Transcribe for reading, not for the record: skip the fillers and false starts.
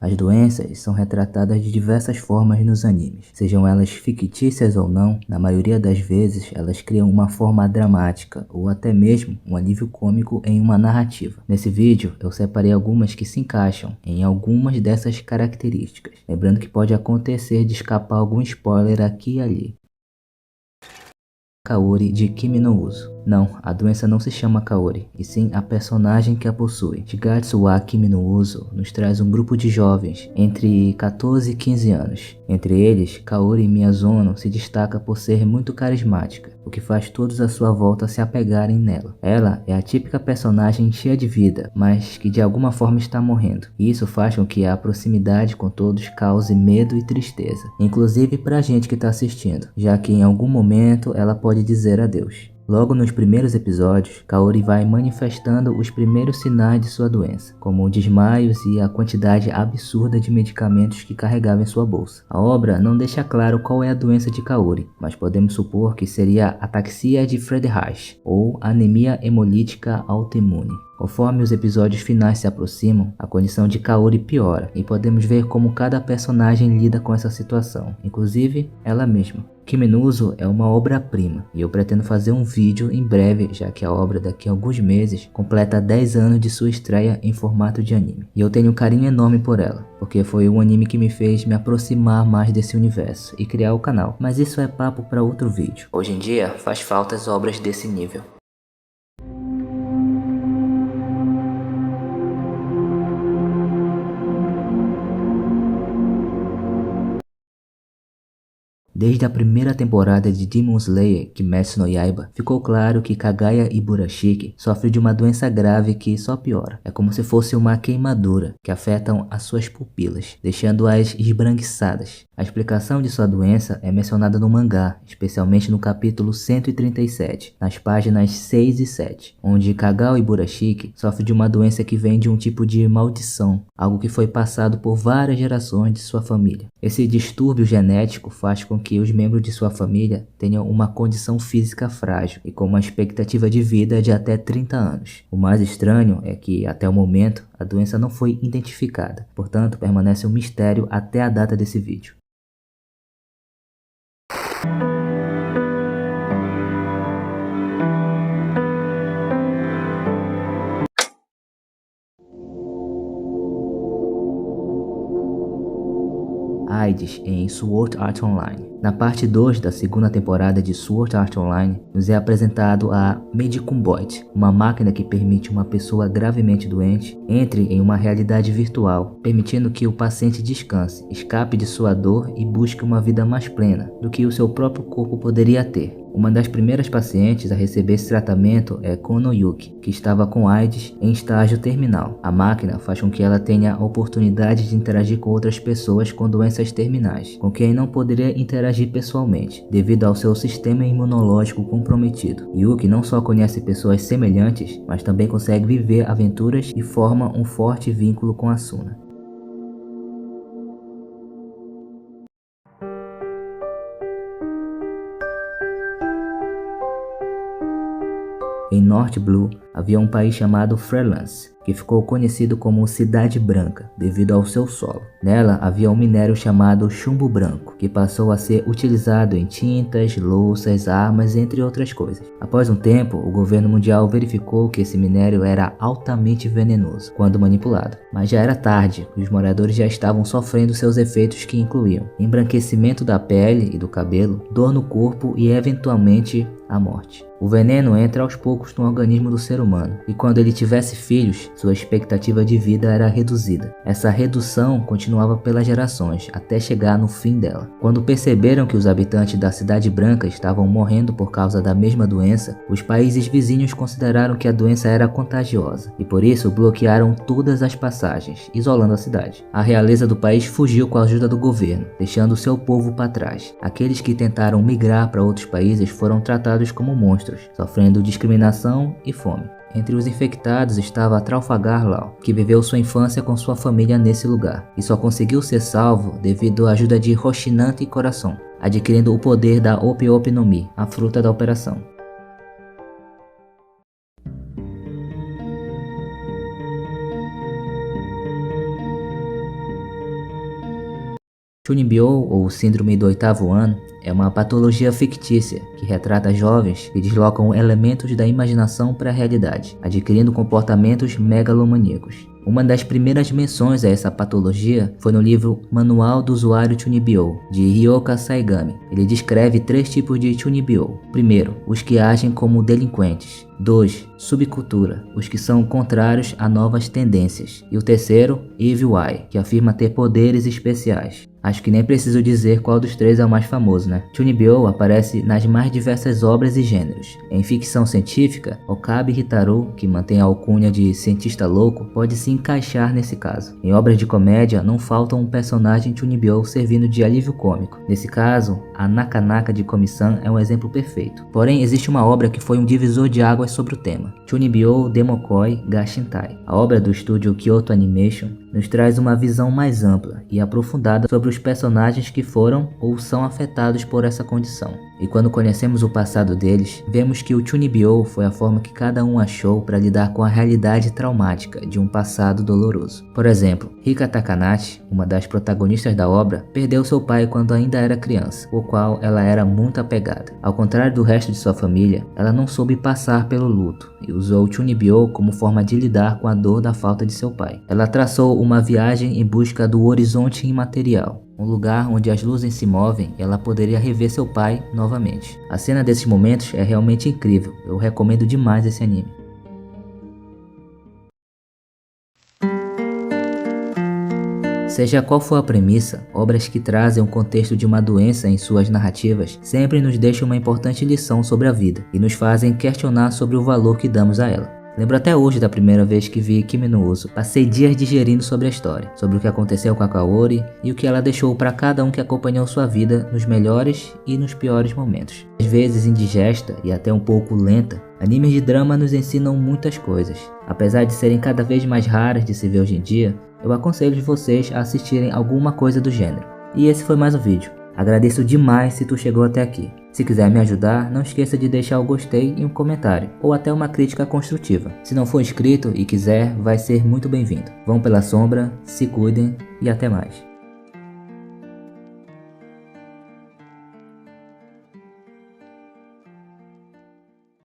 As doenças são retratadas de diversas formas nos animes. Sejam elas fictícias ou não, na maioria das vezes elas criam uma forma dramática ou até mesmo um alívio cômico em uma narrativa. Nesse vídeo eu separei algumas que se encaixam em algumas dessas características. Lembrando que pode acontecer de escapar algum spoiler aqui e ali. Kaori de Kimi no Uso. Não, a doença não se chama Kaori, e sim a personagem que a possui. Shigatsu wa Kimi no Uso nos traz um grupo de jovens entre 14 e 15 anos. Entre eles, Kaori Miyazono se destaca por ser muito carismática, o que faz todos à sua volta se apegarem nela. Ela é a típica personagem cheia de vida, mas que de alguma forma está morrendo. E isso faz com que a proximidade com todos cause medo e tristeza, inclusive pra gente que tá assistindo, já que em algum momento ela pode dizer adeus. Logo nos primeiros episódios, Kaori vai manifestando os primeiros sinais de sua doença, como desmaios e a quantidade absurda de medicamentos que carregava em sua bolsa. A obra não deixa claro qual é a doença de Kaori, mas podemos supor que seria ataxia de Friedreich ou anemia hemolítica autoimune. Conforme os episódios finais se aproximam, a condição de Kaori piora e podemos ver como cada personagem lida com essa situação, inclusive ela mesma. Kimi no Uso é uma obra-prima e eu pretendo fazer um vídeo em breve, já que a obra daqui a alguns meses completa 10 anos de sua estreia em formato de anime. E eu tenho um carinho enorme por ela, porque foi um anime que me fez me aproximar mais desse universo e criar o canal. Mas isso é papo para outro vídeo. Hoje em dia faz falta as obras desse nível. Desde a primeira temporada de Demon Slayer Kimetsu no Yaiba, ficou claro que Kagaya Iburashiki sofre de uma doença grave que só piora. É como se fosse uma queimadura que afetam as suas pupilas, deixando-as esbranquiçadas. A explicação de sua doença é mencionada no mangá, especialmente no capítulo 137, nas páginas 6 e 7, onde Kagaya Iburashiki sofre de uma doença que vem de um tipo de maldição, algo que foi passado por várias gerações de sua família. Esse distúrbio genético faz com que os membros de sua família tenham uma condição física frágil e com uma expectativa de vida de até 30 anos. O mais estranho é que, até o momento, a doença não foi identificada, portanto, permanece um mistério até a data desse vídeo. AIDS em Sword Art Online. Na parte 2 da segunda temporada de Sword Art Online, nos é apresentado a Medicumboid, uma máquina que permite uma pessoa gravemente doente entre em uma realidade virtual, permitindo que o paciente descanse, escape de sua dor e busque uma vida mais plena do que o seu próprio corpo poderia ter. Uma das primeiras pacientes a receber esse tratamento é Kono Yuki, que estava com AIDS em estágio terminal. A máquina faz com que ela tenha a oportunidade de interagir com outras pessoas com doenças terminais, com quem não poderia interagir pessoalmente, devido ao seu sistema imunológico comprometido. Yuki não só conhece pessoas semelhantes, mas também consegue viver aventuras e forma um forte vínculo com Asuna. Em North Blue, havia um país chamado Freelance, que ficou conhecido como Cidade Branca, devido ao seu solo. Nela havia um minério chamado chumbo branco, que passou a ser utilizado em tintas, louças, armas, entre outras coisas. Após um tempo, o governo mundial verificou que esse minério era altamente venenoso quando manipulado. Mas já era tarde, e os moradores já estavam sofrendo seus efeitos, que incluíam embranquecimento da pele e do cabelo, dor no corpo e eventualmente a morte. O veneno entra aos poucos no organismo do ser humano, e quando ele tivesse filhos, sua expectativa de vida era reduzida. Essa redução continuava pelas gerações, até chegar no fim dela. Quando perceberam que os habitantes da Cidade Branca estavam morrendo por causa da mesma doença, os países vizinhos consideraram que a doença era contagiosa, e por isso bloquearam todas as passagens, isolando a cidade. A realeza do país fugiu com a ajuda do governo, deixando seu povo para trás. Aqueles que tentaram migrar para outros países foram tratados como monstros, sofrendo discriminação e fome. Entre os infectados estava Trafalgar Law, que viveu sua infância com sua família nesse lugar, e só conseguiu ser salvo devido à ajuda de Roshinante Coração, adquirindo o poder da Ope Ope no Mi, a fruta da operação. Chunibyo, ou Síndrome do Oitavo Ano, é uma patologia fictícia que retrata jovens que deslocam elementos da imaginação para a realidade, adquirindo comportamentos megalomaníacos. Uma das primeiras menções a essa patologia foi no livro Manual do Usuário Chunibyo, de Ryoka Saigami. Ele descreve 3 tipos de Chunibyo. Primeiro, os que agem como delinquentes. 2. Subcultura, os que são contrários a novas tendências. E o terceiro, Evil Eye, que afirma ter poderes especiais. Acho que nem preciso dizer qual dos 3 é o mais famoso, né? Chunibyo aparece nas mais diversas obras e gêneros. Em ficção científica, Okabe Hitaru, que mantém a alcunha de cientista louco, pode se encaixar nesse caso. Em obras de comédia, não falta um personagem Chunibyo servindo de alívio cômico. Nesse caso, a Nakanaka de Komi-san é um exemplo perfeito. Porém, existe uma obra que foi um divisor de águas sobre o tema: Chunibyo Demokoi ga Shintai. A obra do estúdio Kyoto Animation nos traz uma visão mais ampla e aprofundada sobre os personagens que foram ou são afetados por essa condição. E quando conhecemos o passado deles, vemos que o Chunibyo foi a forma que cada um achou para lidar com a realidade traumática de um passado doloroso. Por exemplo, Rika Takanashi, uma das protagonistas da obra, perdeu seu pai quando ainda era criança, o qual ela era muito apegada. Ao contrário do resto de sua família, ela não soube passar pelo luto e usou o Chunibyo como forma de lidar com a dor da falta de seu pai. Ela traçou uma viagem em busca do horizonte imaterial, um lugar onde as luzes se movem e ela poderia rever seu pai novamente. A cena desses momentos é realmente incrível, eu recomendo demais esse anime. Seja qual for a premissa, obras que trazem o contexto de uma doença em suas narrativas sempre nos deixam uma importante lição sobre a vida e nos fazem questionar sobre o valor que damos a ela. Lembro até hoje da primeira vez que vi Kimi no Uso. Passei dias digerindo sobre a história, sobre o que aconteceu com a Kaori e o que ela deixou para cada um que acompanhou sua vida nos melhores e nos piores momentos. Às vezes indigesta e até um pouco lenta, animes de drama nos ensinam muitas coisas. Apesar de serem cada vez mais raras de se ver hoje em dia, eu aconselho vocês a assistirem alguma coisa do gênero. E esse foi mais um vídeo. Agradeço demais se tu chegou até aqui. Se quiser me ajudar, não esqueça de deixar o gostei e um comentário, ou até uma crítica construtiva. Se não for inscrito e quiser, vai ser muito bem-vindo. Vão pela sombra, se cuidem e até mais.